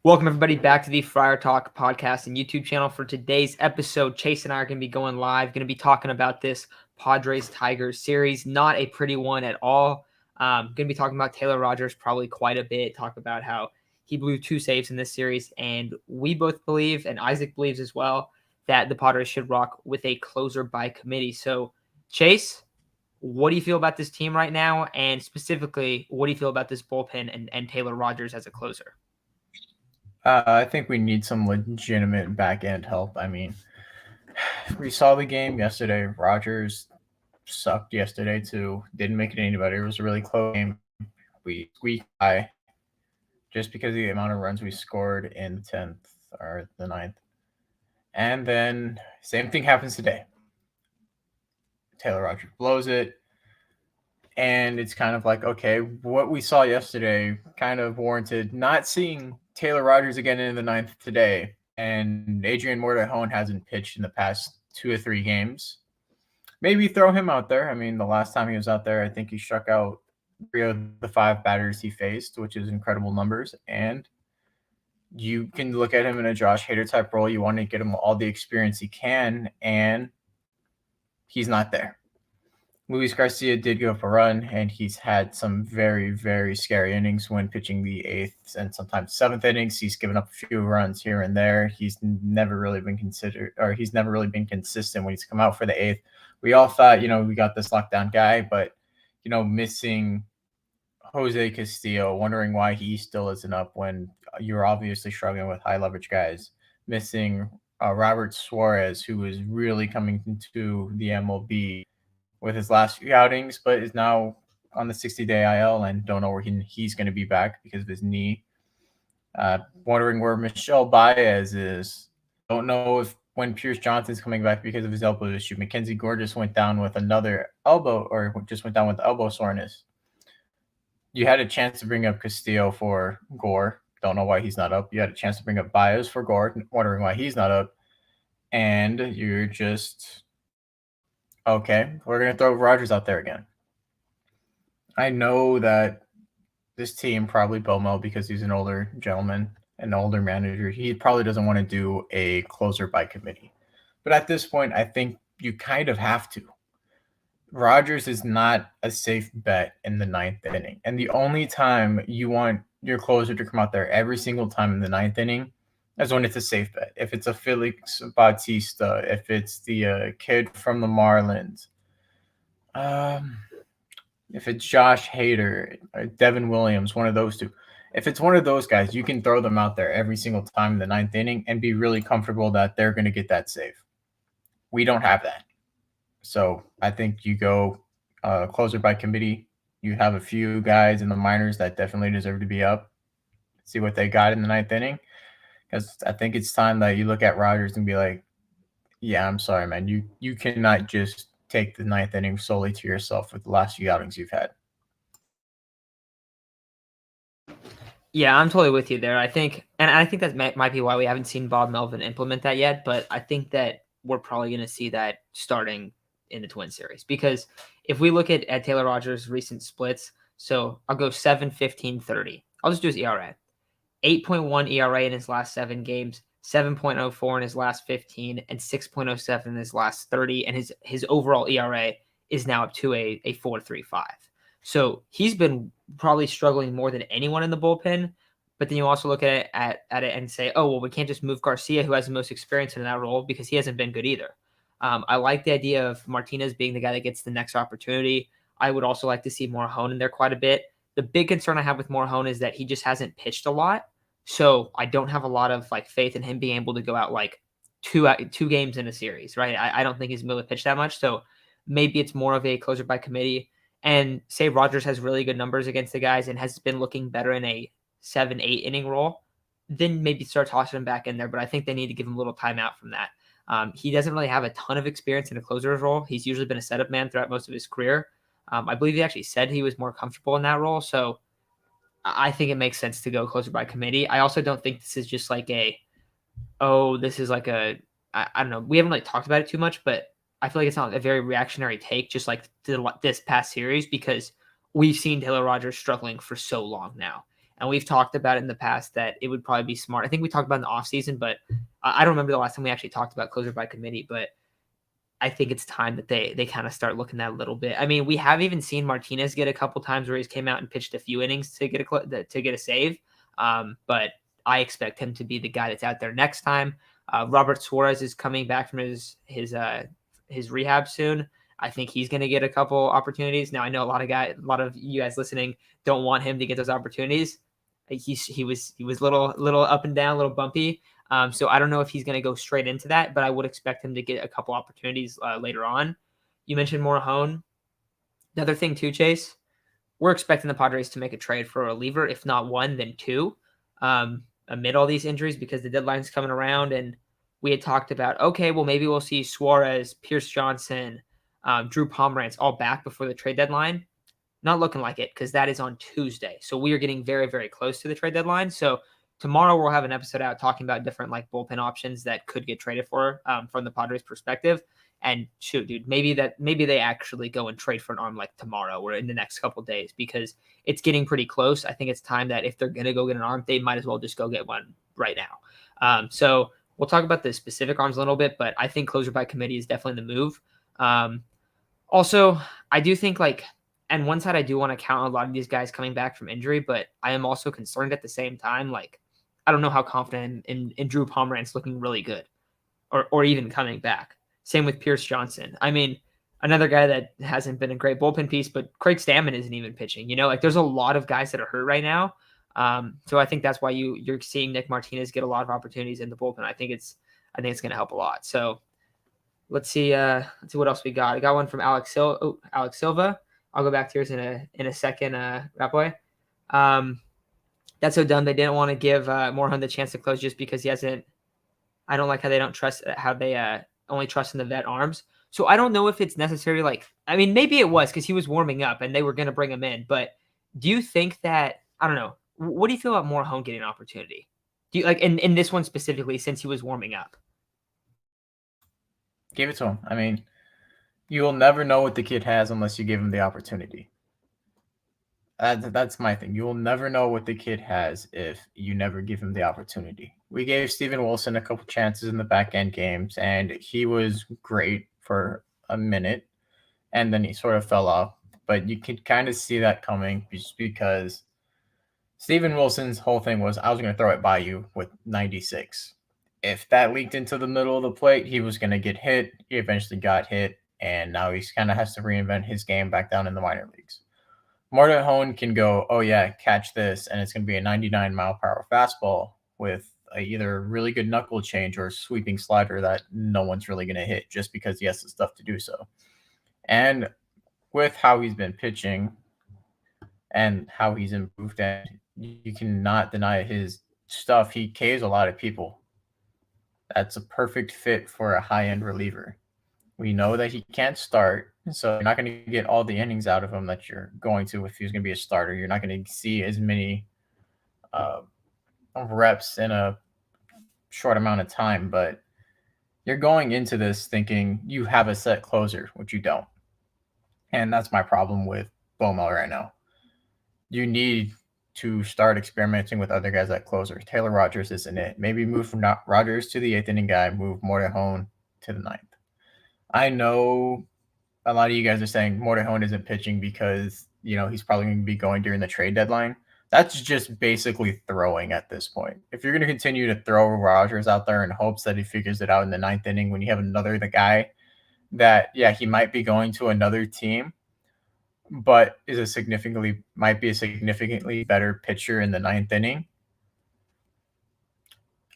Welcome, everybody, back to the Friar Talk podcast and YouTube channel. For today's episode, Chase and I are going to be going live, going to be talking about this Padres-Tigers series. Not a pretty one at all. Going to be talking about Taylor Rogers probably quite a bit, talk about how he blew 2 saves in this series, and we both believe, and Isaac believes as well, that the Padres should rock with a closer by committee. So, Chase, what do you feel about this team right now? And specifically, what do you feel about this bullpen and Taylor Rogers as a closer? I think we need some legitimate back end help. I mean, we saw the game yesterday. Rogers sucked yesterday too. Didn't make it any better. It was a really close game. We squeaked by just because of the amount of runs we scored in the 10th or the ninth. And then same thing happens today. Taylor Rogers blows it. And it's kind of like, okay, what we saw yesterday kind of warranted not seeing Taylor Rogers again in the ninth today. And Adrian Mortejon hasn't pitched in the past 2 or 3 games. Maybe throw him out there. I mean, the last time he was out there, I think he struck out 3 of the 5 batters he faced, which is incredible numbers. And you can look at him in a Josh Hader type role. You want to get him all the experience he can, and he's not there. Luis Garcia did give up a run, and he's had some very, very scary innings when pitching the 8th and sometimes 7th innings. He's given up a few runs here and there. He's never really been consistent when he's come out for the 8th. We all thought, we got this lockdown guy, but, missing Jose Castillo, wondering why he still isn't up when you're obviously struggling with high leverage guys. Missing Robert Suarez, who was really coming into the MLB with his last few outings, but is now on the 60-day IL and don't know where he's going to be back because of his knee. Wondering where Michelle Baez is. Don't know if when Pierce Johnson's coming back because of his elbow issue. Mackenzie Gore just went down with another elbow, or just went down with elbow soreness. You had a chance to bring up Castillo for Gore. Don't know why he's not up. You had a chance to bring up Baez for Gore, wondering why he's not up. And you're just, okay, we're going to throw Rogers out there again. I know that this team, probably Bomo, because he's an older gentleman, an older manager, he probably doesn't want to do a closer by committee. But at this point, I think you kind of have to. Rogers is not a safe bet in the 9th inning. And the only time you want your closer to come out there every single time in the 9th inning is when it's a safe bet. If it's a Felix Bautista, if it's the kid from the Marlins, if it's Josh Hader, Devin Williams, one of those two. If it's one of those guys, you can throw them out there every single time in the 9th inning and be really comfortable that they're going to get that save. We don't have that. So I think you go closer by committee. You have a few guys in the minors that definitely deserve to be up. See what they got in the 9th inning. Because I think it's time that you look at Rogers and be like, yeah, I'm sorry, man. You cannot just take the 9th inning solely to yourself with the last few outings you've had. Yeah, I'm totally with you there. I think that might be why we haven't seen Bob Melvin implement that yet, but I think that we're probably going to see that starting in the Twin Series. Because if we look at Taylor Rogers' recent splits, so I'll go 7, 15, 30. I'll just do his ERA. 8.1 ERA in his last 7 games, 7.04 in his last 15, and 6.07 in his last 30. And his overall ERA is now up to a 4.35. So he's been probably struggling more than anyone in the bullpen. But then you also look at it and say, oh, well, we can't just move Garcia, who has the most experience in that role, because he hasn't been good either. I like the idea of Martinez being the guy that gets the next opportunity. I would also like to see Mortejon in there quite a bit. The big concern I have with Mortejon is that he just hasn't pitched a lot. So I don't have a lot of faith in him being able to go out two games in a series, right? I don't think he's able to pitch that much. So maybe it's more of a closer by committee. And say Rogers has really good numbers against the guys and has been looking better in a 7, 8 inning role, then maybe start tossing him back in there. But I think they need to give him a little time out from that. He doesn't really have a ton of experience in a closer's role. He's usually been a setup man throughout most of his career. I believe he actually said he was more comfortable in that role. So I think it makes sense to go closer by committee. I also don't think this is just I don't know. We haven't talked about it too much, but I feel like it's not a very reactionary take, just like this past series, because we've seen Taylor Rogers struggling for so long now. And we've talked about it in the past that it would probably be smart. I think we talked about it in the offseason, but I don't remember the last time we actually talked about closer by committee. But I think it's time that they kind of start looking at a little bit. I mean, we have even seen Martinez get a couple times where he's came out and pitched a few innings to get a save. But I expect him to be the guy that's out there next time. Robert Suarez is coming back from his rehab soon. I think he's going to get a couple opportunities. Now I know a lot of you guys listening don't want him to get those opportunities. He was little up and down, a little bumpy. So I don't know if he's going to go straight into that, but I would expect him to get a couple opportunities later on. You mentioned Morahone. Another thing too, Chase, we're expecting the Padres to make a trade for a reliever, if not one, then two, amid all these injuries because the deadline's coming around. And we had talked about, okay, well, maybe we'll see Suarez, Pierce Johnson, Drew Pomeranz all back before the trade deadline. Not looking like it because that is on Tuesday. So we are getting very, very close to the trade deadline. So tomorrow we'll have an episode out talking about different like bullpen options that could get traded for from the Padres perspective. And shoot, dude, maybe they actually go and trade for an arm like tomorrow or in the next couple of days because it's getting pretty close. I think it's time that if they're going to go get an arm, they might as well just go get one right now. So we'll talk about the specific arms a little bit, but I think closer by committee is definitely the move. Also, I do think and one side I do want to count a lot of these guys coming back from injury, but I am also concerned at the same time. I don't know how confident in Drew Pomeranz looking really good or even coming back. Same with Pierce Johnson. I mean, another guy that hasn't been a great bullpen piece, but Craig Stammen isn't even pitching. There's a lot of guys that are hurt right now. So I think that's why you're seeing Nick Martinez get a lot of opportunities in the bullpen. I think it's going to help a lot. So let's see what else we got. I got one from Alex Silva. I'll go back to yours in a second, Rapoy. That's so dumb. They didn't want to give Morahone the chance to close just because he hasn't. I don't like how they don't trust how they only trust in the vet arms. So I don't know if it's necessary. Maybe it was because he was warming up and they were going to bring him in. But do you think that I don't know? What do you feel about Morahone getting an opportunity? Do you in this one specifically since he was warming up? Give it to him. I mean, you will never know what the kid has unless you give him the opportunity. That's my thing. You will never know what the kid has if you never give him the opportunity. We gave Steven Wilson a couple chances in the back end games, and he was great for a minute, and then he sort of fell off. But you could kind of see that coming just because Steven Wilson's whole thing was, I was going to throw it by you with 96. If that leaked into the middle of the plate, he was going to get hit. He eventually got hit, and now he kind of has to reinvent his game back down in the minor leagues. Morahone can go, oh yeah, catch this, and it's going to be a 99-mile-per-hour fastball with either a really good knuckle change or a sweeping slider that no one's really going to hit just because he has the stuff to do so. And with how he's been pitching and how he's improved, and you cannot deny his stuff. He Ks a lot of people. That's a perfect fit for a high-end reliever. We know that he can't start, so you're not going to get all the innings out of him that you're going to if he's going to be a starter. You're not going to see as many reps in a short amount of time, but you're going into this thinking you have a set closer, which you don't. And that's my problem with Beaumont right now. You need to start experimenting with other guys at closer. Taylor Rogers isn't it. Maybe move from Rogers to the 8th inning guy, move Morahone to the 9th. I know a lot of you guys are saying Morahone isn't pitching because, he's probably going to be going during the trade deadline. That's just basically throwing at this point. If you're going to continue to throw Rogers out there in hopes that he figures it out in the 9th inning when you have the guy that, yeah, he might be going to another team, but might be a significantly better pitcher in the 9th inning,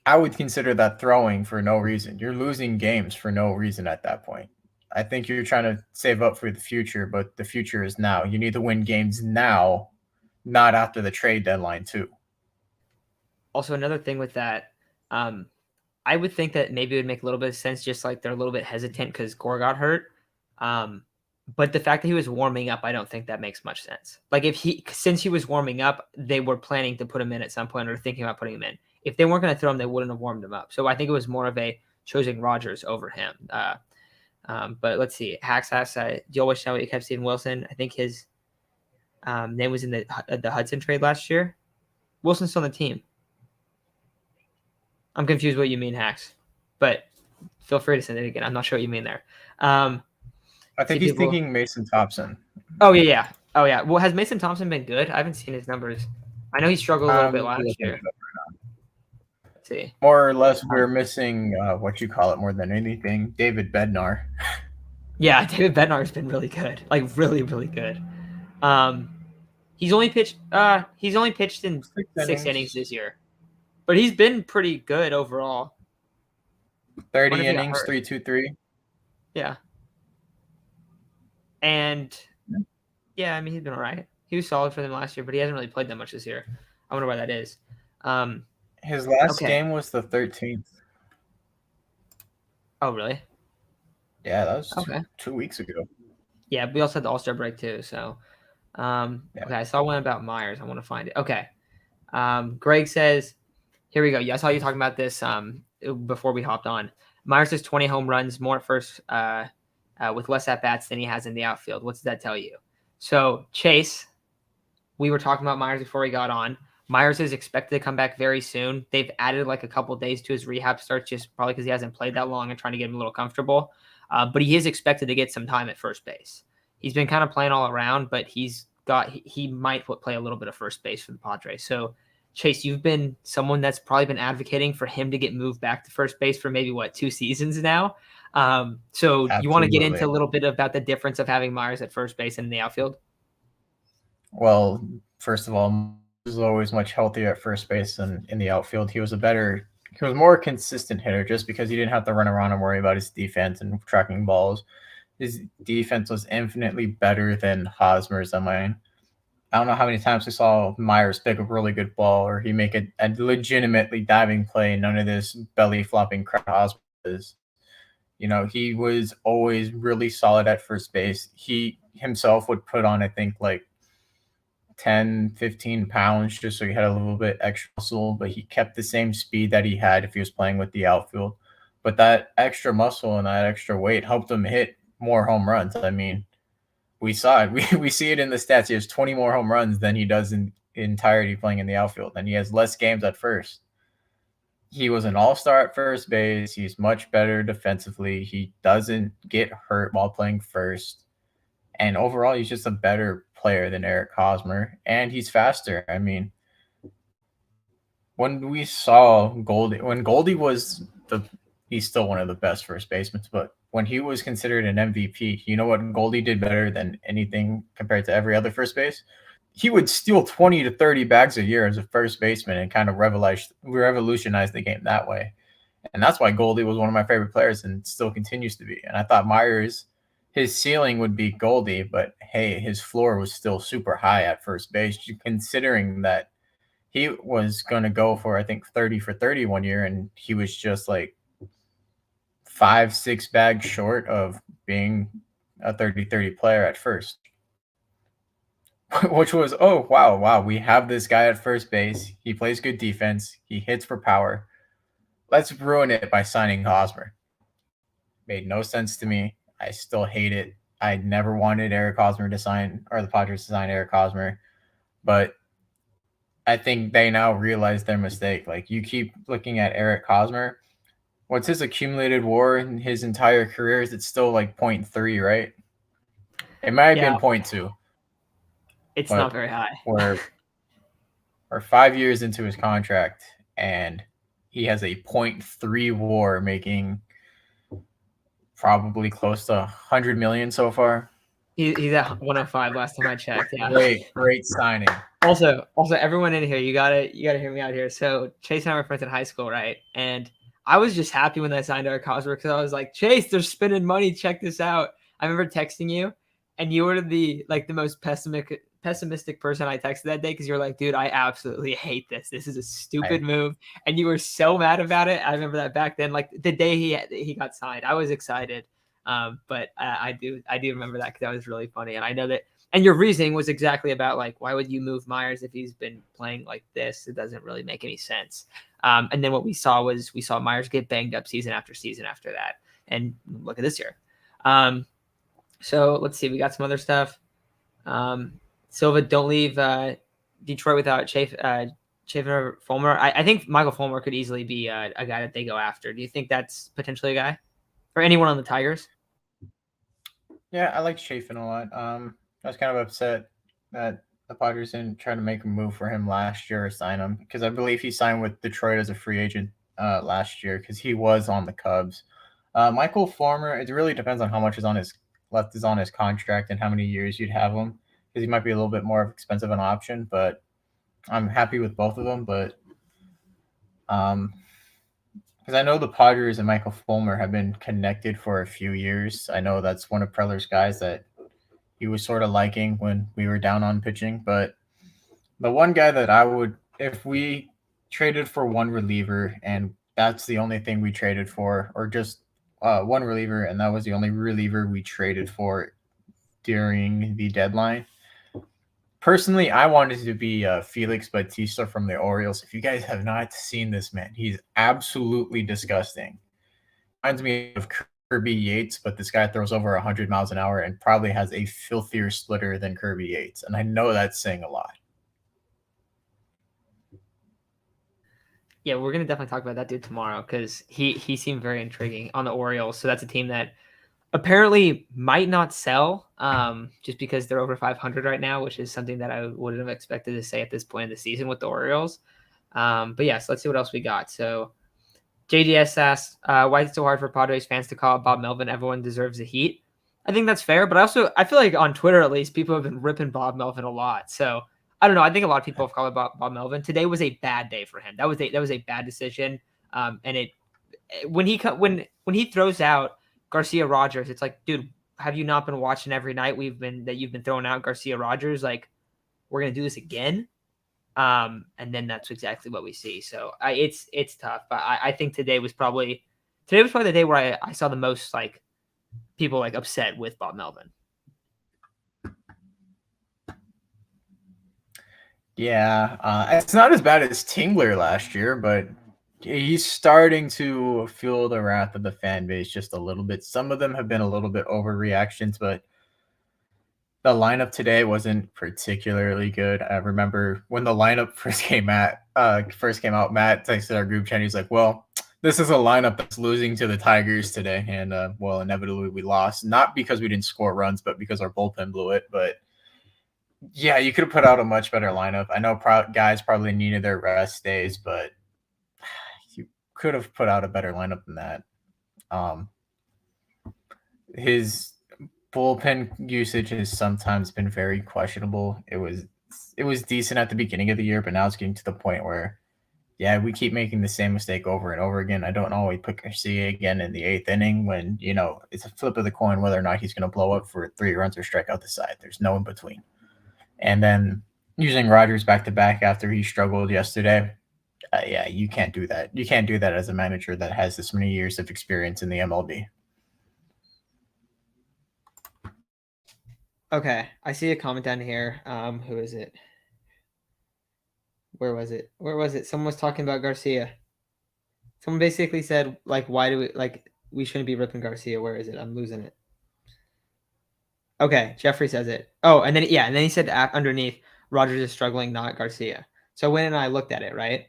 I would consider that throwing for no reason. You're losing games for no reason at that point. I think you're trying to save up for the future, but the future is now. You need to win games now, not after the trade deadline too. Also, another thing with that, I would think that maybe it would make a little bit of sense, just like they're a little bit hesitant because Gore got hurt. But the fact that he was warming up, I don't think that makes much sense. Since he was warming up, they were planning to put him in at some point or thinking about putting him in. If they weren't going to throw him, they wouldn't have warmed him up. So I think it was more of a choosing Rogers over him. But let's see. Hacks asks, do you always know what you kept Steven Wilson? I think his name was in the Hudson trade last year. Wilson's still on the team. I'm confused what you mean, Hacks, but feel free to send it again. I'm not sure what you mean there. I think he's people... thinking Mason Thompson. Oh yeah. Well, has Mason Thompson been good? I haven't seen his numbers. I know he struggled a little bit last year. Let's see. More or less, we're missing what you call it more than anything, David Bednar. Yeah, David Bednar's been really good, like really, really good. He's only pitched in 6 innings this year, but he's been pretty good overall. 30 innings, 3.23. Yeah. And yeah, I mean, he's been all right. He was solid for them last year, but he hasn't really played that much this year. I wonder why that is. His last game was the 13th. Oh, really? Yeah, that was 2 weeks ago. Yeah, we also had the All-Star break too. So, okay, I saw one about Myers. I want to find it. Okay. Greg says, here we go. Yeah, I saw you talking about this before we hopped on. Myers has 20 home runs, more at first with less at-bats than he has in the outfield. What does that tell you? So, Chase, we were talking about Myers before we got on. Myers is expected to come back very soon. They've added like a couple days to his rehab start, just probably because he hasn't played that long and trying to get him a little comfortable. But he is expected to get some time at first base. He's been kind of playing all around, but he might play a little bit of first base for the Padres. So, Chase, you've been someone that's probably been advocating for him to get moved back to first base for maybe 2 seasons now. So Absolutely. You want to get into a little bit about the difference of having Myers at first base and in the outfield? Well, first of all, he was always much healthier at first base than in the outfield. He was more consistent hitter just because he didn't have to run around and worry about his defense and tracking balls. His defense was infinitely better than Hosmer's. I don't know how many times we saw Myers pick a really good ball or he make a legitimately diving play. None of this belly flopping crap Hosmer is. He was always really solid at first base. He himself would put on, I think, like 10, 15 pounds just so he had a little bit extra muscle, but he kept the same speed that he had if he was playing with the outfield. But that extra muscle and that extra weight helped him hit more home runs. I mean, we saw it. We see it in the stats. He has 20 more home runs than he does in entirety playing in the outfield, and he has less games at first. He was an all-star at first base. He's much better defensively. He doesn't get hurt while playing first. And overall, he's just a better player than Eric Hosmer, and he's faster. I mean, when we saw Goldie, he's still one of the best first basemen, but when he was considered an MVP, you know what Goldie did better than anything compared to every other first base? He would steal 20 to 30 bags a year as a first baseman and kind of revolutionize the game that way. And that's why Goldie was one of my favorite players and still continues to be. And I thought Myers, his ceiling would be Goldie, but hey, his floor was still super high at first base, considering that he was going to go for, I think, 30 for 30 one year, and he was just like 5-6 bags short of being a 30-30 player at first. Which was, oh, wow, we have this guy at first base. He plays good defense. He hits for power. Let's ruin it by signing Hosmer. Made no sense to me. I still hate it. I never wanted Eric Hosmer to sign, or the Padres to sign Eric Hosmer. But I think they now realize their mistake. Like, you keep looking at Eric Hosmer. What's his accumulated WAR in his entire career? Is it still like 0.3, right? It might have been 0.2. It's not very high. We're 5 years into his contract, and he has a 0.3 WAR, making probably close to 100 million so far. He's at 105 last time I checked. Yeah. Great signing. Also, everyone in here, you gotta hear me out here. So Chase and I were friends in high school, right? And I was just happy when they signed Eric Hosmer because I was like, Chase, they're spending money. Check this out. I remember texting you, and you were the most pessimistic person I texted that day because you're like, dude, I absolutely hate this. This is a stupid move, and you were so mad about it. I remember that back then, like the day he got signed, I was excited. But I do remember that because that was really funny, and I know that. And your reasoning was exactly about like, why would you move Myers if he's been playing like this? It doesn't really make any sense. And then what we saw Myers get banged up season after season after that. And look at this year. So let's see. We got some other stuff. Silva, don't leave Detroit without Chafin or Fulmer? I think Michael Fulmer could easily be a guy that they go after. Do you think that's potentially a guy? Or anyone on the Tigers? Yeah, I like Chafin a lot. I was kind of upset that the Padres didn't try to make a move for him last year or sign him because I believe he signed with Detroit as a free agent last year because he was on the Cubs. Michael Farmer, it really depends on how much is on his left is on his contract and how many years you'd have him because he might be a little bit more expensive an option. But I'm happy with both of them. But because I know the Padres and Michael Fulmer have been connected for a few years. I know that's one of Preller's guys that he was sort of liking when we were down on pitching. But the one guy that I would, if we traded for one reliever and that's the only thing we traded for, or just one reliever and that was the only reliever we traded for during the deadline. Personally, I wanted to be Felix Bautista from the Orioles. If you guys have not seen this man, he's absolutely disgusting. Reminds me of Kirby Yates, but this guy throws over 100 miles an hour and probably has a filthier splitter than Kirby Yates. And I know that's saying a lot. Yeah, we're gonna definitely talk about that dude tomorrow because he seemed very intriguing on the Orioles. So that's a team that apparently might not sell just because they're over 500 right now, which is something that I wouldn't have expected to say at this point in the season with the Orioles. But yes, yeah, so let's see what else we got. So JDS asks, why is it so hard for Padres fans to call out Bob Melvin? Everyone deserves a heat. I think that's fair, but I feel like on Twitter at least people have been ripping Bob Melvin a lot. So I don't know. I think a lot of people have called out Bob Melvin. Today was a bad day for him. That was a bad decision. And it when he throws out Garcia Rogers, it's like, dude, have you not been watching every night you've been throwing out Garcia Rogers? Like, we're gonna do this again. And then that's exactly what we see. So it's tough. But I think today was probably the day where I saw the most like people like upset with Bob Melvin. Yeah, it's not as bad as Tingler last year, but he's starting to feel the wrath of the fan base just a little bit. Some of them have been a little bit overreactions, but the lineup today wasn't particularly good. I remember when the lineup first came out, Matt texted our group chat. He's like, "Well, this is a lineup that's losing to the Tigers today," and well, inevitably we lost, not because we didn't score runs, but because our bullpen blew it. But yeah, you could have put out a much better lineup. I know guys probably needed their rest days, but you could have put out a better lineup than that. His bullpen usage has sometimes been very questionable. It was decent at the beginning of the year, but now it's getting to the point where, yeah, we keep making the same mistake over and over again. I don't always put Garcia again in the eighth inning when, it's a flip of the coin whether or not he's going to blow up for 3 runs or strike out the side. There's no in between. And then using Rogers back to back after he struggled yesterday, yeah, you can't do that. You can't do that as a manager that has this many years of experience in the MLB. Okay, I see a comment down here. Who is it? Where was it? Someone was talking about Garcia. Someone basically said, like, why do we shouldn't be ripping Garcia. Where is it? I'm losing it. Okay, Jeffrey says it. Oh, and then he said underneath, Rogers is struggling, not Garcia. So when and I looked at it, right?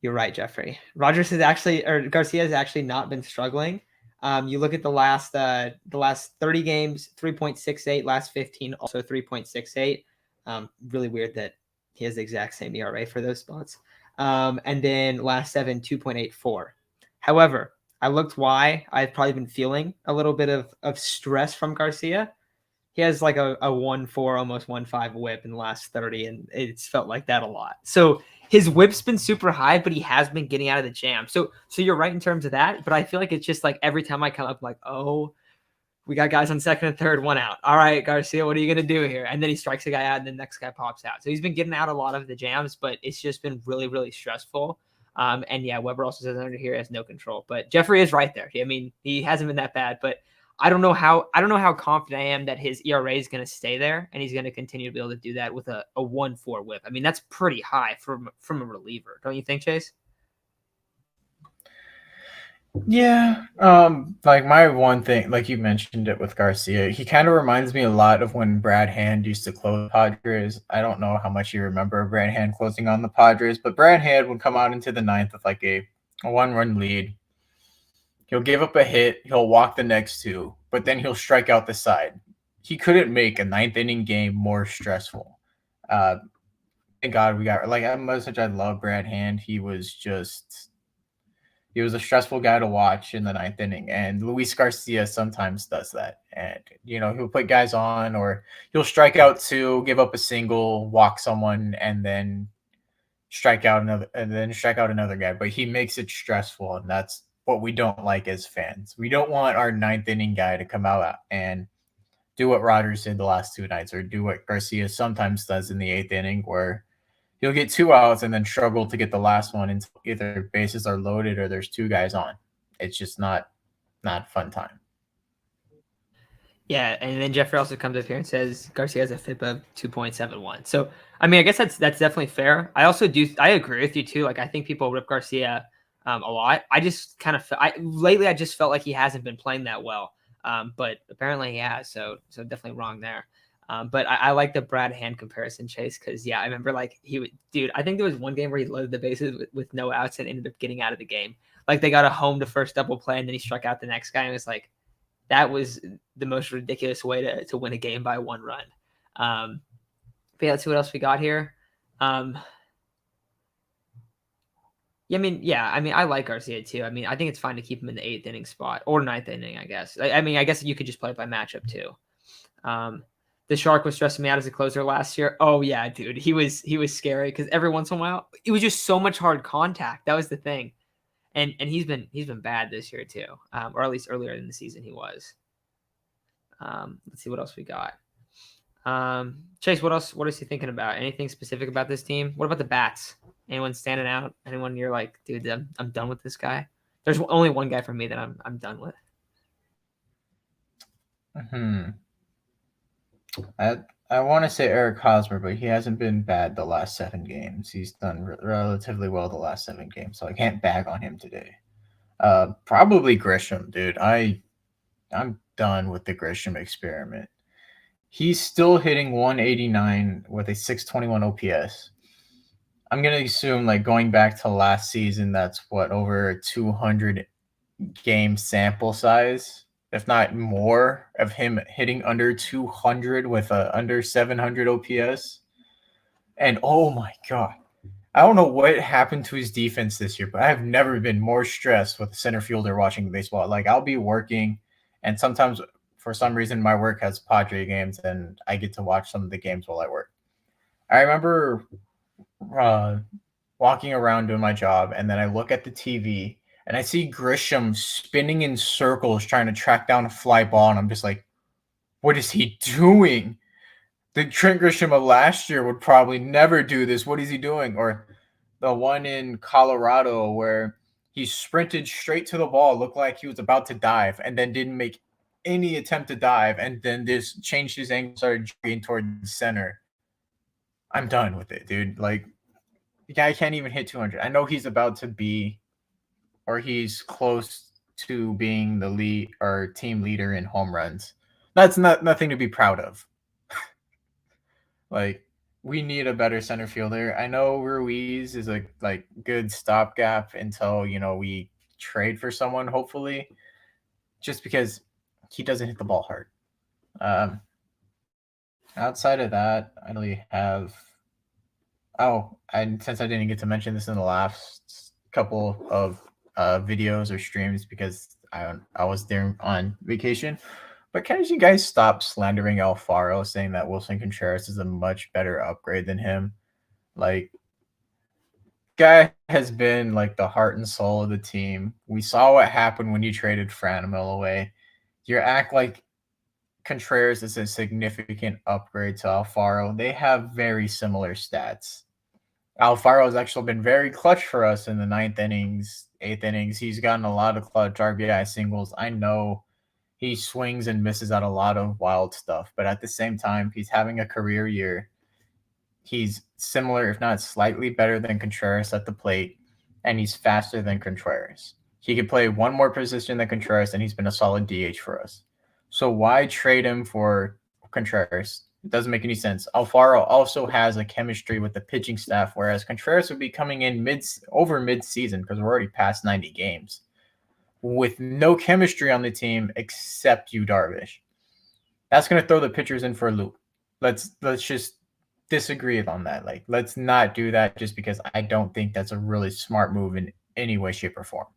You're right, Jeffrey. Garcia has actually not been struggling. You look at the last 30 games, 3.68, last 15 also 3.68. Really weird that he has the exact same ERA for those spots. And then last 7, 2.84. However, I looked why I've probably been feeling a little bit of stress from Garcia. He has like a 1.4, almost 1.5 whip in the last 30, and it's felt like that a lot. So his whip's been super high, but he has been getting out of the jam. So you're right in terms of that, but I feel like it's just like every time I come up, like, oh, we got guys on second and third, one out. All right, Garcia, what are you going to do here? And then he strikes a guy out, and the next guy pops out. So he's been getting out a lot of the jams, but it's just been really, really stressful. And yeah, Weber also says under here has no control. But Jeffrey is right there. I mean, he hasn't been that bad, but I don't know how confident I am that his ERA is going to stay there and he's going to continue to be able to do that with a 1.4 whip. I mean, that's pretty high from a reliever, don't you think, Chase? Yeah. Like my one thing, like you mentioned it with Garcia, he kind of reminds me a lot of when Brad Hand used to close Padres. I don't know how much you remember Brad Hand closing on the Padres, but Brad Hand would come out into the ninth with like a 1 run lead. He'll give up a hit, he'll walk the next two, but then he'll strike out the side. He couldn't make a ninth inning game more stressful. Uh, thank God we got like as much as I love Brad Hand, he was a stressful guy to watch in the ninth inning. And Luis Garcia sometimes does that. And, he'll put guys on or he'll strike out two, give up a single, walk someone, and then strike out another guy. But he makes it stressful. And that's what we don't like as fans. We don't want our ninth inning guy to come out and do what Rodgers did the last two nights or do what Garcia sometimes does in the eighth inning where he'll get two outs and then struggle to get the last one until either bases are loaded or there's two guys on. It's just not a fun time. Yeah, and then Jeffrey also comes up here and says Garcia has a FIP of 2.71. So I mean, I guess that's definitely fair. I agree with you too. Like I think people rip Garcia a lot. I just kind of lately I just felt like he hasn't been playing that well. But apparently he has. So definitely wrong there. But I like the Brad Hand comparison, Chase, because yeah, I remember like dude. I think there was one game where he loaded the bases with no outs and ended up getting out of the game. Like they got a home to first double play and then he struck out the next guy and it was like that was the most ridiculous way to win a game by 1 run. But yeah, let's see what else we got here. Yeah, I mean, I like Garcia too. I mean, I think it's fine to keep him in the eighth inning spot or ninth inning, I guess. I mean, I guess you could just play it by matchup too. The Shark was stressing me out as a closer last year. Oh yeah, dude, he was scary because every once in a while it was just so much hard contact. That was the thing, and he's been bad this year too, or at least earlier in the season he was. Let's see what else we got. Chase, what else? What is he thinking about? Anything specific about this team? What about the bats? Anyone standing out? Anyone you're like, dude, I'm done with this guy? There's only one guy for me that I'm done with. I want to say Eric Hosmer, but he hasn't been bad the last 7 games. He's done relatively well the last 7 games, so I can't bag on him today. Probably Grisham, dude. I'm done with the Grisham experiment. He's still hitting 189 with a 621 OPS. I'm gonna assume like going back to last season, that's what over a 200 game sample size, if not more, of him hitting under 200 with a under 700 OPS. And oh my god, I don't know what happened to his defense this year, but I've never been more stressed with a center fielder watching baseball. Like I'll be working, and sometimes for some reason my work has Padre games, and I get to watch some of the games while I work. I remember uh, walking around doing my job, and then I look at the TV and I see Grisham spinning in circles trying to track down a fly ball, and I'm just like, what is he doing? The Trent Grisham of last year would probably never do this. What is he doing? Or the one in Colorado where he sprinted straight to the ball, looked like he was about to dive, and then didn't make any attempt to dive, and then just changed his angle, started jogging toward the center. I'm done with it, dude. Like, the guy can't even hit 200. I know he's about to be, or he's close to being the lead or team leader in home runs. That's nothing to be proud of. Like, we need a better center fielder. I know Ruiz is a like good stopgap until we trade for someone, hopefully, just because he doesn't hit the ball hard. Um, Outside of that, I don't really have. Oh, and since I didn't get to mention this in the last couple of videos or streams because I was there on vacation, but can't you guys stop slandering Alfaro, saying that Wilson Contreras is a much better upgrade than him? Like, guy has been like the heart and soul of the team. We saw what happened when you traded Franmil away. You act like Contreras is a significant upgrade to Alfaro. They have very similar stats. Alfaro has actually been very clutch for us in the ninth innings, eighth innings. He's gotten a lot of clutch RBI singles. I know he swings and misses at a lot of wild stuff, but at the same time, he's having a career year. He's similar, if not slightly better than Contreras at the plate, and he's faster than Contreras. He could play one more position than Contreras, and he's been a solid DH for us. So why trade him for Contreras? It doesn't make any sense. Alfaro also has a chemistry with the pitching staff, whereas Contreras would be coming in mid-season because we're already past 90 games with no chemistry on the team except you, Darvish. That's going to throw the pitchers in for a loop. Let's just disagree on that. Like, let's not do that just because I don't think that's a really smart move in any way, shape, or form.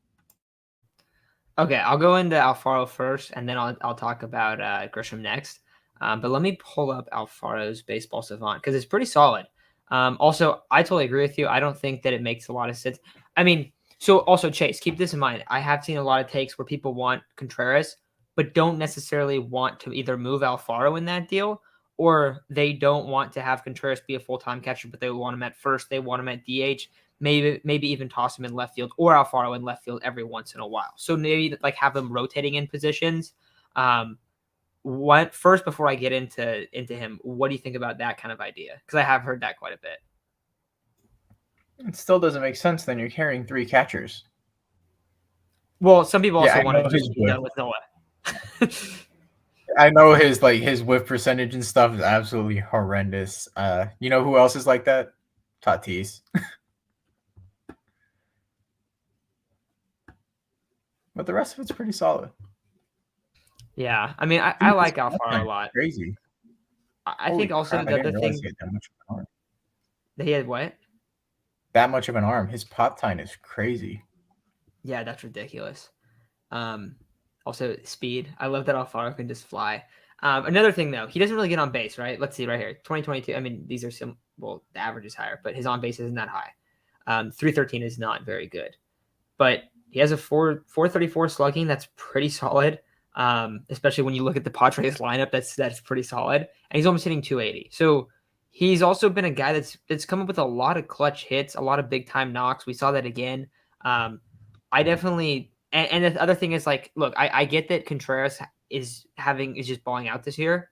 Okay, I'll go into Alfaro first, and then I'll talk about Grisham next. But let me pull up Alfaro's Baseball Savant because it's pretty solid. Also, I totally agree with you. I don't think that it makes a lot of sense. I mean, so also Chase, keep this in mind. I have seen a lot of takes where people want Contreras, but don't necessarily want to either move Alfaro in that deal, or they don't want to have Contreras be a full-time catcher, but they want him at first. They want him at DH. Maybe even toss him in left field or Alfaro in left field every once in a while. So maybe like have them rotating in positions. What first before I get into him, what do you think about that kind of idea? Because I have heard that quite a bit. It still doesn't make sense. Then you're carrying 3 catchers. Well, some people also want to just be done with Noah. I know his whiff percentage and stuff is absolutely horrendous. You know who else is like that? Tatis. But the rest of it's pretty solid. Yeah, I mean, I like Alfaro a lot. Crazy. I think also the other thing that he had what? That much of an arm. His pop time is crazy. Yeah, that's ridiculous. Also speed. I love that Alfaro can just fly. Another thing though, he doesn't really get on base, right? Let's see right here, 2022. I mean, these are the average is higher, but his on base isn't that high. 313 is not very good, but he has a 434 slugging. That's pretty solid. Especially when you look at the Padres lineup, that's pretty solid. And he's almost hitting 280. So he's also been a guy that's come up with a lot of clutch hits, a lot of big time knocks. We saw that again. I definitely, and the other thing is like, look, I get that Contreras is just balling out this year,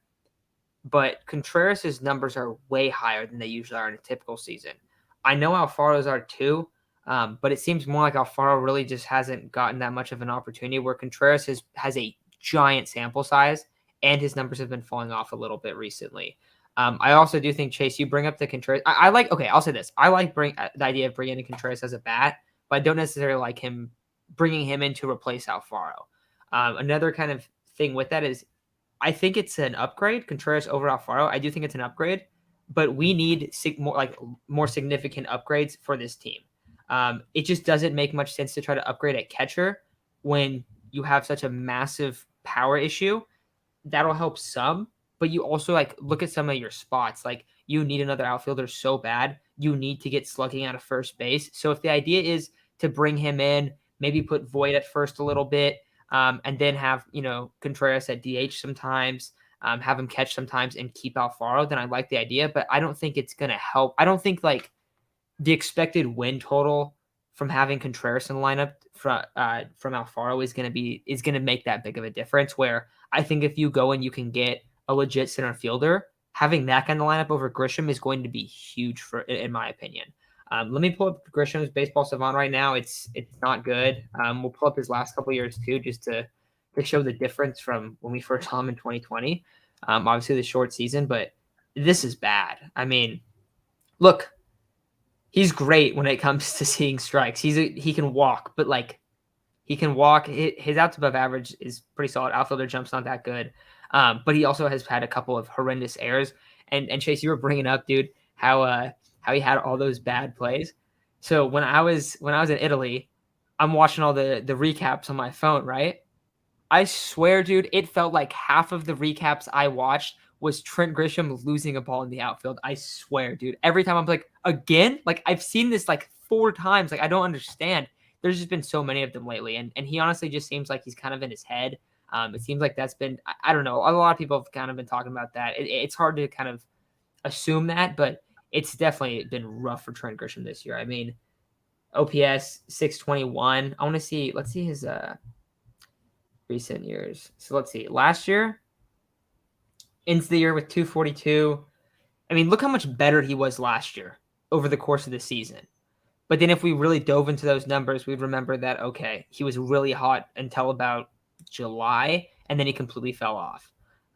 but Contreras' numbers are way higher than they usually are in a typical season. I know Alfaro's are too. But it seems more like Alfaro really just hasn't gotten that much of an opportunity, where Contreras has a giant sample size and his numbers have been falling off a little bit recently. I also do think, Chase, you bring up the Contreras. I'll say this. I like the idea of bringing in Contreras as a bat, but I don't necessarily like bringing him in to replace Alfaro. Another kind of thing with that is I think it's an upgrade, Contreras over Alfaro. I do think it's an upgrade, but we need more significant upgrades for this team. It just doesn't make much sense to try to upgrade at catcher when you have such a massive power issue. That'll help some, but you also look at some of your spots. Like, you need another outfielder so bad. You need to get slugging out of first base. So if the idea is to bring him in, maybe put Voit at first a little bit, and then have Contreras at DH sometimes, have him catch sometimes, and keep Alfaro, then I like the idea. But I don't think it's gonna help. I don't think the expected win total from having Contreras in the lineup from Alfaro is going to make that big of a difference. Where I think if you go and you can get a legit center fielder, having that kind of lineup over Grisham is going to be huge in my opinion. Let me pull up Grisham's Baseball Savant right now. It's not good. We'll pull up his last couple of years too, just to show the difference from when we first saw him in 2020. Obviously the short season, but this is bad. I mean, look. He's great when it comes to seeing strikes. He can walk, but he can walk. His outs above average is pretty solid. Outfielder jump's not that good, but he also has had a couple of horrendous errors. And Chase, you were bringing up, dude, how he had all those bad plays. So when I was in Italy, I'm watching all the recaps on my phone, right? I swear, dude, it felt like half of the recaps I watched was Trent Grisham losing a ball in the outfield. I swear, dude. Every time I'm like, again? I've seen this 4 times. I don't understand. There's just been so many of them lately. And he honestly just seems like he's kind of in his head. It seems like that's been, I don't know. A lot of people have kind of been talking about that. It's hard to kind of assume that, but it's definitely been rough for Trent Grisham this year. I mean, OPS 621. I want to see, let's see his recent years. So let's see. Last year, ends the year with 242. I mean, look how much better he was last year over the course of the season. But then if we really dove into those numbers, we'd remember that, okay, he was really hot until about July, and then he completely fell off.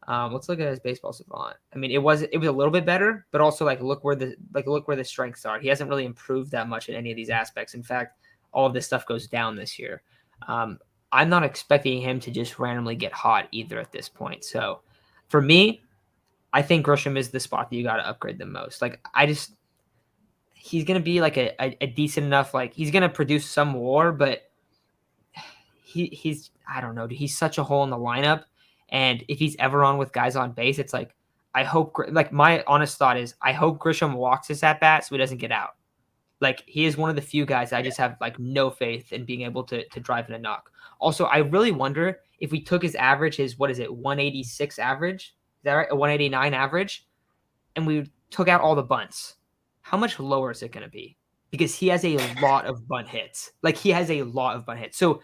Let's look at his baseball savant. I mean, it was a little bit better, but also look where the strengths are. He hasn't really improved that much in any of these aspects. In fact, all of this stuff goes down this year. I'm not expecting him to just randomly get hot either at this point. So for me, I think Grisham is the spot that you got to upgrade the most. He's going to be like a decent enough, he's going to produce some WAR, but he's I don't know, dude, he's such a hole in the lineup. And if he's ever on with guys on base, it's like, I hope, my honest thought is, I hope Grisham walks his at bat so he doesn't get out. He is one of the few guys I just have no faith in being able to drive in a knock. Also, I really wonder if we took his average, his, what is it, 186 average? Is that right? A 189 average? And we took out all the bunts. How much lower is it going to be? Because he has a lot of bunt hits. He has a lot of bunt hits. So,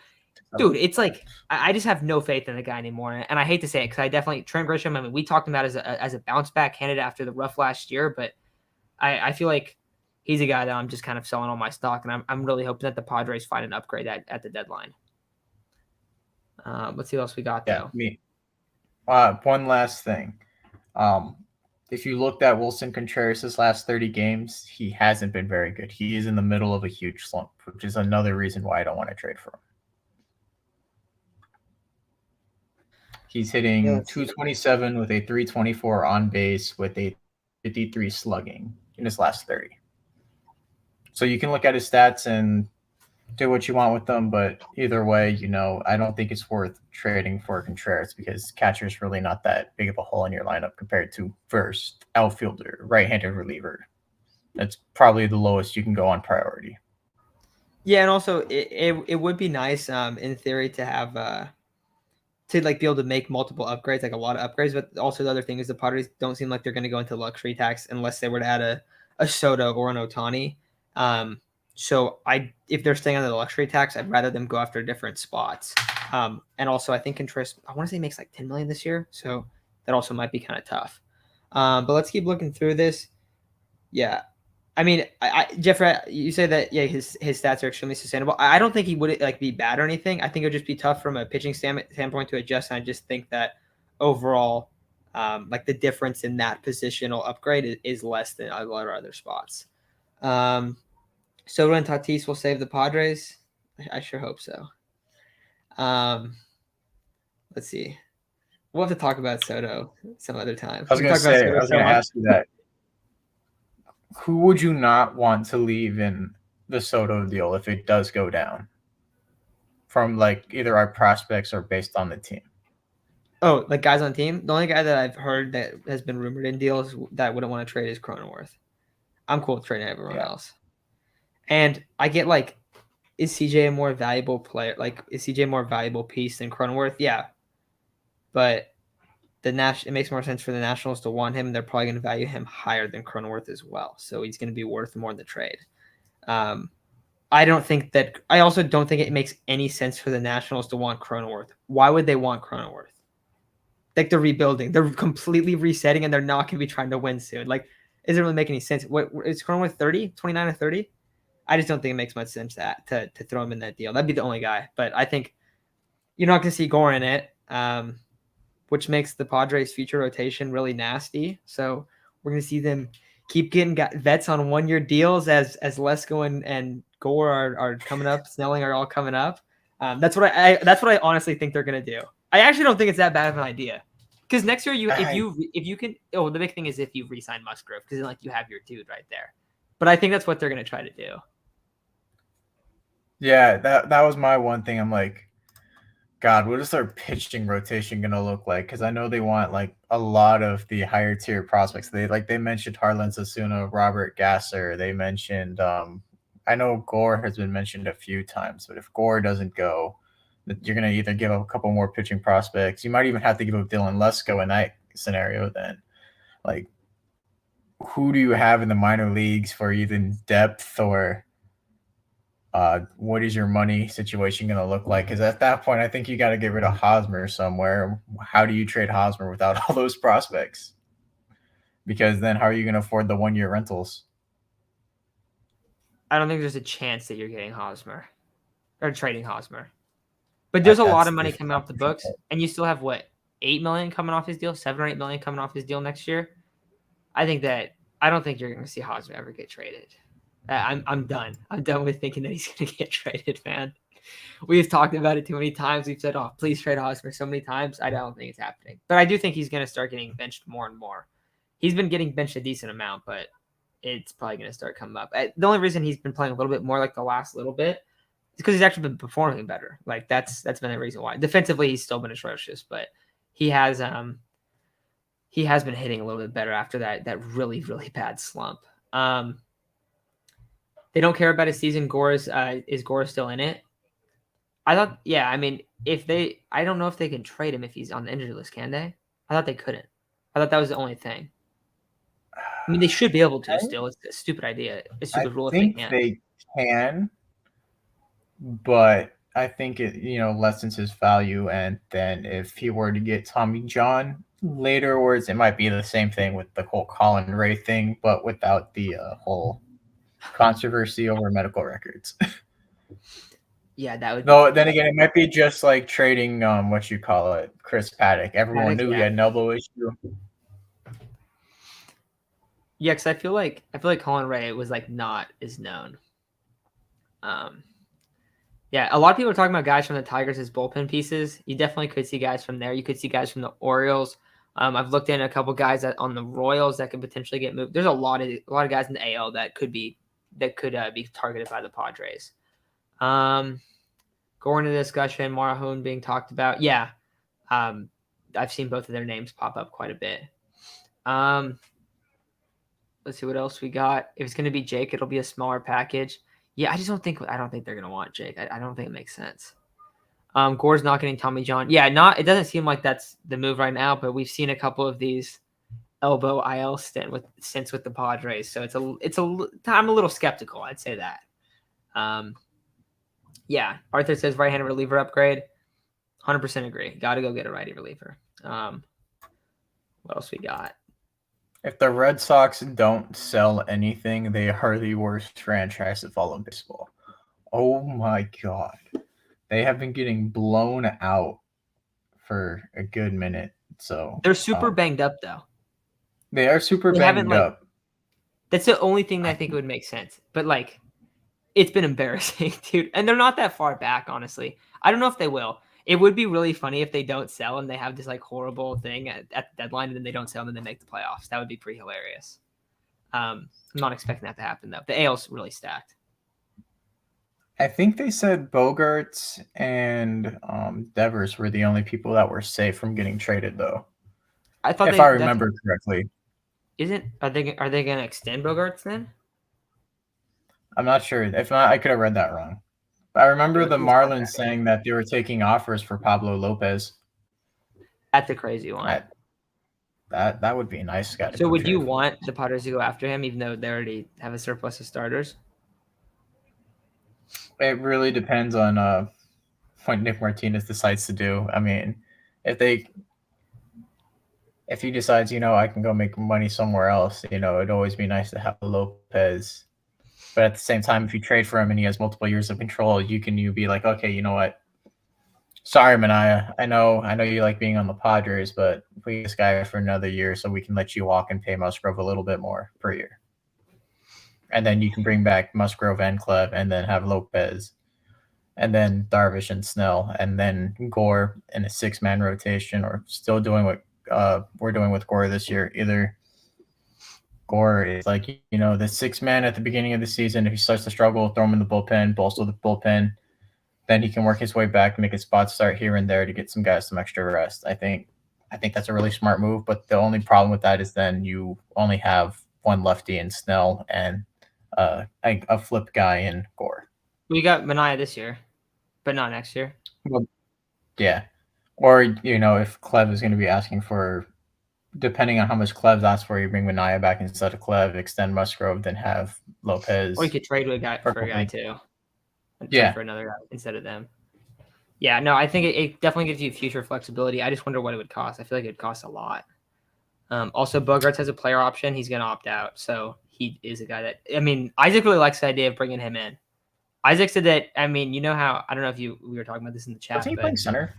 dude, it's I just have no faith in the guy anymore. And I hate to say it because I definitely, Trent Grisham, I mean, we talked about as a bounce back candidate after the rough last year, but I feel like he's a guy that I'm just kind of selling all my stock, and I'm really hoping that the Padres find an upgrade at the deadline. Let's see what else we got, though. Me. One last thing. If you looked at Wilson Contreras' last 30 games, he hasn't been very good. He is in the middle of a huge slump, which is another reason why I don't want to trade for him. He's hitting 227 with a 324 on base with a 53 slugging in his last 30. So you can look at his stats and do what you want with them, but either way, I don't think it's worth trading for Contreras because catcher is really not that big of a hole in your lineup compared to first, outfielder, right-handed reliever. That's probably the lowest you can go on priority. Yeah, and also it would be nice, in theory, to have to be able to make multiple upgrades, a lot of upgrades. But also the other thing is the Padres don't seem like they're going to go into luxury tax unless they were to add a Soto or an Ohtani. So if they're staying under the luxury tax, I'd rather them go after different spots. And also I think Contreras, I want to say he makes $10 million this year, so that also might be kind of tough. But let's keep looking through this. Yeah, I mean, Jeffrey, you say that his stats are extremely sustainable. I don't think he would be bad or anything. I think it would just be tough from a pitching standpoint to adjust. And I just think that overall, the difference in that positional upgrade is less than a lot of other spots. Soto and Tatis will save the Padres. I sure hope so. Let's see. We'll have to talk about Soto some other time. I was going to ask you that. Who would you not want to leave in the Soto deal if it does go down? From either our prospects or based on the team. Oh, guys on the team? The only guy that I've heard that has been rumored in deals that I wouldn't want to trade is Cronenworth. I'm cool with trading everyone else. And I get is CJ a more valuable player? Is CJ a more valuable piece than Cronenworth? Yeah. But it makes more sense for the Nationals to want him. They're probably going to value him higher than Cronenworth as well. So he's going to be worth more in the trade. I also don't think it makes any sense for the Nationals to want Cronenworth. Why would they want Cronenworth? They're rebuilding. They're completely resetting, and they're not going to be trying to win soon. It doesn't really make any sense. What is Cronenworth 30, 29 or 30? I just don't think it makes much sense to throw him in that deal. That'd be the only guy. But I think you're not going to see Gore in it, which makes the Padres' future rotation really nasty. So we're going to see them keep getting vets on one-year deals as Lesko and Gore are coming up. Snelling are all coming up. That's what I honestly think they're going to do. I actually don't think it's that bad of an idea. Because next year, if you can, the big thing is if you re-sign Musgrove, because then you have your dude right there. But I think that's what they're going to try to do. Yeah, that was my one thing. I'm God, what is their pitching rotation going to look like? Because I know they want a lot of the higher tier prospects. They mentioned Harlan Sasuna, Robert Gasser. They mentioned I know Gore has been mentioned a few times, but if Gore doesn't go, you're going to either give up a couple more pitching prospects. You might even have to give up Dylan Lesko in that scenario. Then, who do you have in the minor leagues for even depth or? What is your money situation going to look like? Because at that point, I think you got to get rid of Hosmer somewhere. How do you trade Hosmer without all those prospects? Because then how are you going to afford the one-year rentals? I don't think there's a chance that you're getting Hosmer or trading Hosmer. But there's a lot of money coming off the books, and you still have what, $8 million coming off his deal, $7 or $8 million coming off his deal next year. I don't think you're going to see Hosmer ever get traded. I'm done. I'm done with thinking that he's going to get traded, man. We've talked about it too many times. We've said, "Oh, please trade Hosmer" so many times. I don't think it's happening, but I do think he's going to start getting benched more and more. He's been getting benched a decent amount, but it's probably going to start coming up. The only reason he's been playing a little bit more like the last little bit because he's actually been performing better. Like that's been the reason why. Defensively, he's still been atrocious, but he has been hitting a little bit better after that really, really bad slump. They don't care about his season. Is Gore still in it? I thought, yeah. I mean, I don't know if they can trade him if he's on the injury list. Can they? I thought they couldn't. I thought that was the only thing. I mean, they should be able to still. It's a stupid idea. It's a stupid rule if they can. They can. But I think it, lessens his value. And then if he were to get Tommy John later, or it might be the same thing with the whole Colin Ray thing, but without the whole controversy over medical records. Yeah, that would. No, then again, it might be just like trading Chris Paddock. Everyone knew he had an elbow issue. Yeah, because I feel like Colin Ray was like not as known. Yeah, a lot of people are talking about guys from the Tigers as bullpen pieces. You definitely could see guys from there. You could see guys from the Orioles. I've looked in a couple guys on the Royals that could potentially get moved. There's a lot of guys in the AL that could be targeted by the Padres. Going into the discussion, Marahone being talked about. Yeah, I've seen both of their names pop up quite a bit. Let's see what else we got. If it's going to be Jake, it'll be a smaller package. Yeah, I don't think they're going to want Jake. I don't think it makes sense. Gore's not getting Tommy John. Yeah, it doesn't seem like that's the move right now, but we've seen a couple of these elbow IL stints with the Padres. So I'm a little skeptical. I'd say that. Yeah, Arthur says right-handed reliever upgrade. 100% agree. Got to go get a righty reliever. What else we got? If the Red Sox don't sell anything, they are the worst franchise of all of baseball. Oh my God. They have been getting blown out for a good minute. So they're super banged up, though. They are super banged up. That's the only thing that I think would make sense. But it's been embarrassing, dude. And they're not that far back, honestly. I don't know if they will. It would be really funny if they don't sell and they have this horrible thing at the deadline and then they don't sell and then they make the playoffs. That would be pretty hilarious. I'm not expecting that to happen, though. The AL's really stacked. I think they said Bogarts and Devers were the only people that were safe from getting traded, though. I thought, if I remember correctly. Are they going to extend Bogarts then? I'm not sure. If not, I could have read that wrong. But I remember the Marlins saying that they were taking offers for Pablo Lopez. That's a crazy one. That would be a nice guy. So would you want the Padres to go after him, even though they already have a surplus of starters? It really depends on what Nick Martinez decides to do. I mean, if he decides, I can go make money somewhere else, it'd always be nice to have Lopez. But at the same time, if you trade for him and he has multiple years of control, you be like, okay, you know what? Sorry, Manaea. I know you like being on the Padres, but we get this guy for another year so we can let you walk and pay Musgrove a little bit more per year. And then you can bring back Musgrove and Clev and then have Lopez and then Darvish and Snell and then Gore in a 6-man rotation, or still doing what we're doing with Gore this year. Either Gore is the 6-man at the beginning of the season. If he starts to struggle, throw him in the bullpen, bolster the bullpen. Then he can work his way back, make a spot start here and there to get some guys some extra rest. I think that's a really smart move, but the only problem with that is then you only have one lefty in Snell and a flip guy in Gore. We got Manaea this year, but not next year. Well, yeah. Or, if Clev is going to be asking for, depending on how much Clev's asked for, you bring Manaea back instead of Clev, extend Musgrove, then have Lopez. Or you could trade with a guy for a guy too. Yeah. For another guy instead of them. Yeah, no, I think it definitely gives you future flexibility. I just wonder what it would cost. I feel like it would cost a lot. Also, Bogarts has a player option. He's going to opt out. So he is a guy that Isaac really likes the idea of bringing him in. Isaac said that. You know how I don't know if we were talking about this in the chat. Wasn't he playing center?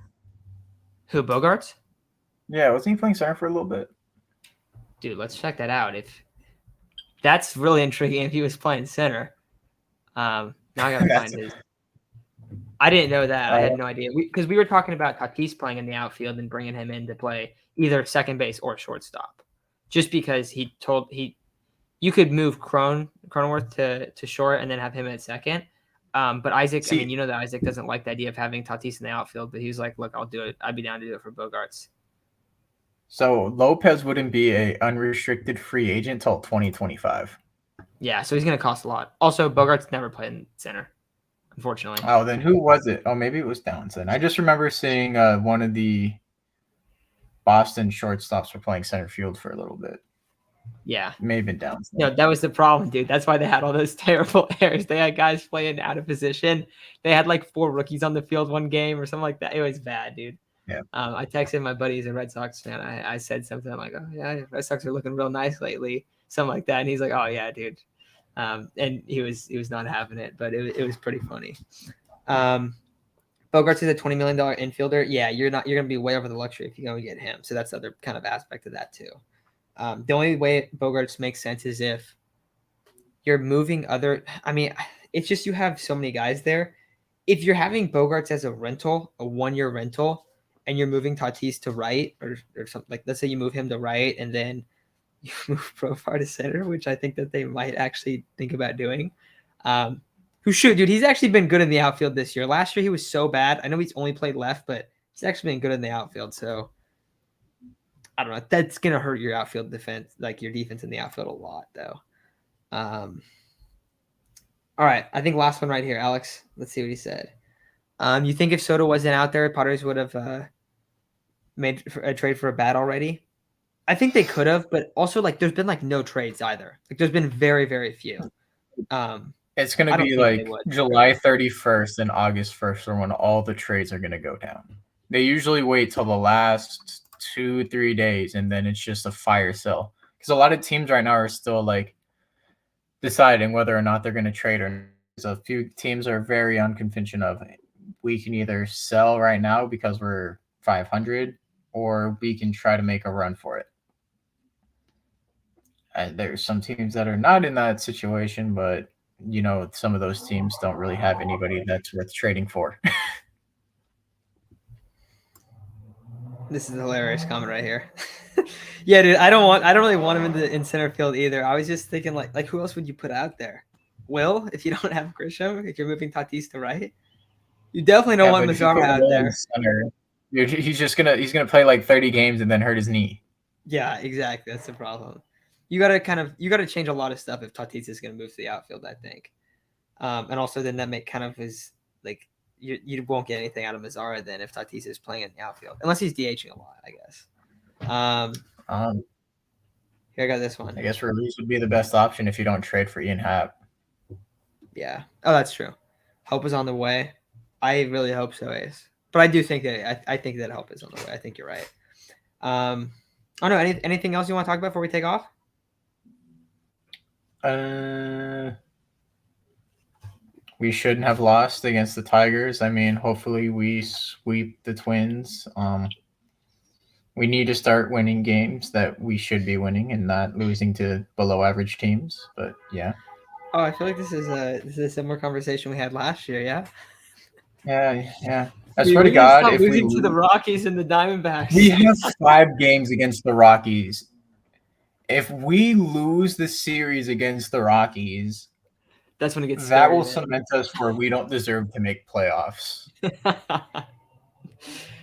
Who, Bogarts? Yeah, wasn't he playing center for a little bit? Dude, let's check that out. If that's really intriguing, if he was playing center. Now I gotta find his. I didn't know that. I had no idea because we were talking about Tatis playing in the outfield and bringing him in to play either second base or shortstop, just because you could move Cronenworth to short and then have him at second. But Isaac, that Isaac doesn't like the idea of having Tatis in the outfield, but he's like, look, I'll do it. I'd be down to do it for Bogarts. So Lopez wouldn't be a unrestricted free agent till 2025. Yeah, so he's going to cost a lot. Also, Bogarts never played in center, unfortunately. Oh, then who was it? Oh, maybe it was Townsend. I just remember seeing one of the Boston shortstops were playing center field for a little bit. Yeah. It may have been Townsend. No, that was the problem, dude. That's why they had all those terrible errors. They had guys playing out of position. They had like 4 rookies on the field one game or something like that. It was bad, dude. Yeah. I texted my buddy, he's a Red Sox fan. I said something like, oh, yeah, Red Sox are looking real nice lately. Something like that. And he's like, oh, yeah, dude. And he was not having it, but it was pretty funny. Bogarts is a $20 million infielder. Yeah, you're going to be way over the luxury if you go and get him. So that's the other kind of aspect of that too. The only way Bogarts makes sense is if you're moving it's just you have so many guys there. If you're having Bogarts as a rental, a 1-year rental, and you're moving Tatis to right or something, like let's say you move him to right and then you move Profar to center, which I think that they might actually think about doing. Dude, he's actually been good in the outfield this year. Last year he was so bad. I know he's only played left, but he's actually been good in the outfield. So I don't know. That's going to hurt your outfield defense, like your defense in the outfield a lot, though. All right. I think last one right here, Alex. Let's see what he said. You think if Soto wasn't out there, Padres would have made a trade for a bat already? I think they could have, but also like there's been like no trades either. Like there's been very, very few. It's going to be like July 31st and August 1st are when all the trades are going to go down. They usually wait till the last 2-3 days, and then it's just a fire sale. Because a lot of teams right now are still like deciding whether or not they're going to trade or not. So a few teams are very unconventional of we can either sell right now because we're 500, or we can try to make a run for it. There's some teams that are not in that situation, but some of those teams don't really have anybody that's worth trading for. This is a hilarious comment right here. Yeah, dude, I don't really want him in center field either. I was just thinking like who else would you put out there? Will, if you don't have Grisham, if you're moving Tatis to right, you definitely don't want Mazara out there. He's gonna play like 30 games and then hurt his knee. Yeah, exactly. That's the problem. You gotta change a lot of stuff if Tatis is gonna move to the outfield, I think. And also then that make kind of his like you won't get anything out of Mazara then if Tatis is playing in the outfield, unless he's DHing a lot, I guess. Here I got this one. I guess release would be the best option if you don't trade for Ian Happ. Yeah. Oh, that's true. Hope is on the way. I really hope so, Ace. But I do think that I think that help is on the way. I think you're right. Oh no, anything else you want to talk about before we take off? We shouldn't have lost against the Tigers. Hopefully we sweep the Twins. We need to start winning games that we should be winning and not losing to below average teams. But yeah. Oh, I feel like this is a similar conversation we had last year. Yeah. Yeah. I swear to God, if we losing to the Rockies and the Diamondbacks, we have 5 games against the Rockies. If we lose the series against the Rockies, that's when it gets that scary, will cement us where we don't deserve to make playoffs.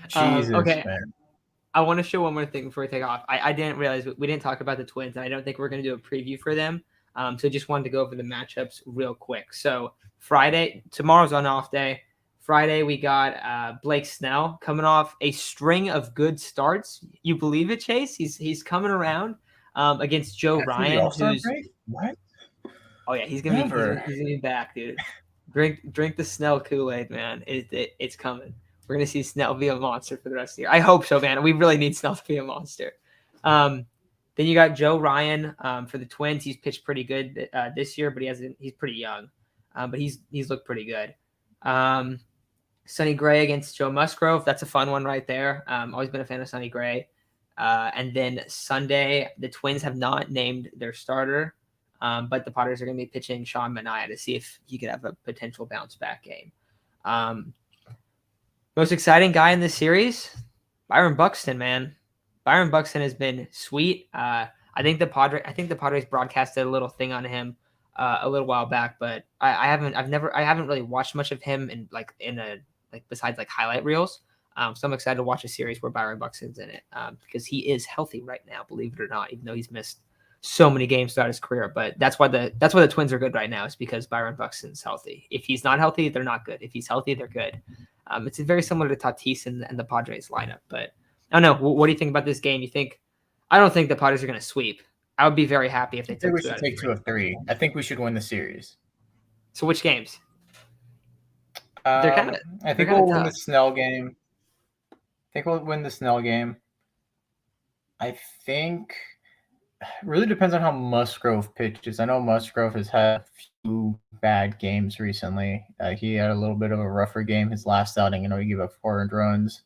Jesus, okay. man. I want to show one more thing before we take off. I didn't realize we didn't talk about the Twins, and I don't think we're going to do a preview for them. So just wanted to go over the matchups real quick. So tomorrow's an off day. Friday, we got Blake Snell coming off a string of good starts. You believe it, Chase? He's coming around against Joe Ryan. What? Oh yeah, he's gonna be back, dude. Drink the Snell Kool-Aid, man. It's coming. We're gonna see Snell be a monster for the rest of the year. I hope so, man. We really need Snell to be a monster. Then you got Joe Ryan for the Twins. He's pitched pretty good this year, but he's pretty young, but he's looked pretty good. Sonny Gray against Joe Musgrove. That's a fun one right there. Always been a fan of Sonny Gray. And then Sunday, the Twins have not named their starter, but the Padres are going to be pitching Sean Manaea to see if he could have a potential bounce back game. Most exciting guy in this series, Byron Buxton, man. Byron Buxton has been sweet. I think the Padres broadcasted a little thing on him a little while back, but I haven't really watched much of him besides like highlight reels. So I'm excited to watch a series where Byron Buxton's in it because he is healthy right now, believe it or not, even though he's missed so many games throughout his career. But that's why the Twins are good right now, is because Byron Buxton's healthy. If he's not healthy, they're not good. If he's healthy, they're good. It's very similar to Tatis and the Padres lineup. But I don't know. What do you think about this game? I don't think the Padres are going to sweep. I would be very happy if they took 2 out of 3. 2 of 3. I think we should win the series. So which games? I think we'll win the Snell game. I think it really depends on how Musgrove pitches. I know Musgrove has had a few bad games recently. He had a little bit of a rougher game his last outing. He gave up 4 earned runs.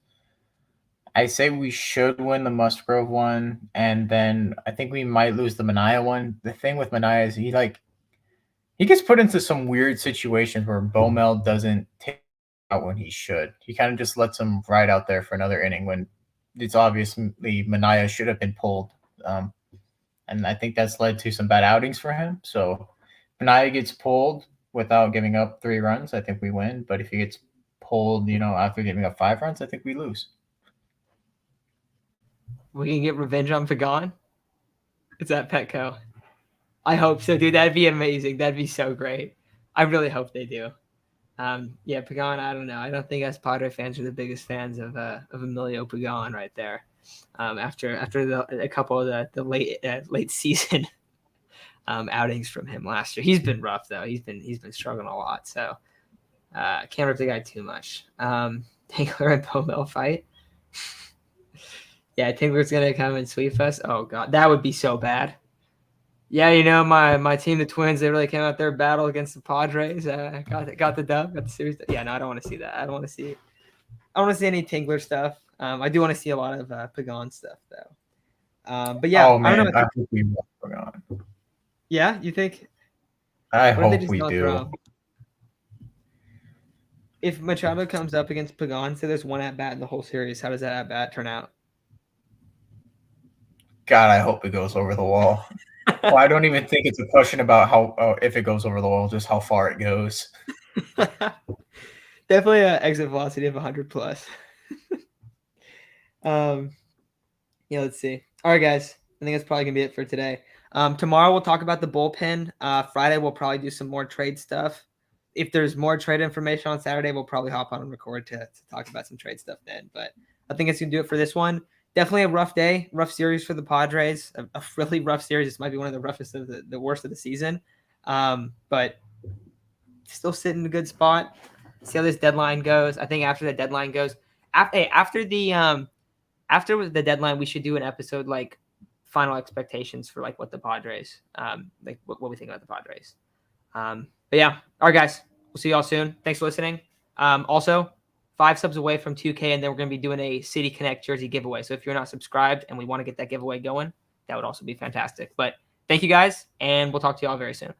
I say we should win the Musgrove one, and then I think we might lose the Manaea one. The thing with Manaea is he gets put into some weird situations where Bomel doesn't take out when he should. He kind of just lets him ride out there for another inning when it's obviously Manaea should have been pulled. And I think that's led to some bad outings for him. So Manaea gets pulled without giving up 3 runs, I think we win. But if he gets pulled, after giving up 5 runs, I think we lose. We can get revenge on Pagan? Is that Petco? I hope so, dude. That'd be amazing. That'd be so great. I really hope they do. Pagan, I don't know. I don't think us Padre fans are the biggest fans of Emilio Pagan right there. After a couple of the late season outings from him last year, he's been rough though. He's been struggling a lot. So can't rip the guy too much. Tingler and Bomel fight. Yeah, Tingler's gonna come and sweep us. Oh god, that would be so bad. Yeah, my team, the Twins, they really came out there battle against the Padres. Got the dub, got the series. Yeah, no, I don't want to see that. I don't want to see any Tingler stuff. I do want to see a lot of Pagan stuff though. But yeah, I don't know. I think we will Pagan. Yeah, you think? I hope we do. If Machado comes up against Pagan, say there's one at bat in the whole series, how does that at bat turn out? God, I hope it goes over the wall. Well, I don't even think it's a question about if it goes over the wall, just how far it goes. Definitely an exit velocity of 100 plus. Let's see. All right, guys. I think that's probably gonna be it for today. Tomorrow we'll talk about the bullpen. Friday we'll probably do some more trade stuff. If there's more trade information on Saturday, we'll probably hop on and record to talk about some trade stuff then. But I think it's gonna do it for this one. Definitely a rough day, rough series for the Padres. A really rough series. This might be one of the roughest of the worst of the season. But still sitting in a good spot. See how this deadline goes. I think after the deadline goes, after the deadline, we should do an episode like final expectations for like what the Padres, like what we think about the Padres. But yeah, all right, guys, we'll see y'all soon. Thanks for listening. Also, 5 subs away from 2K, and then we're going to be doing a City Connect jersey giveaway. So if you're not subscribed and we want to get that giveaway going, that would also be fantastic. But thank you guys, and we'll talk to y'all very soon.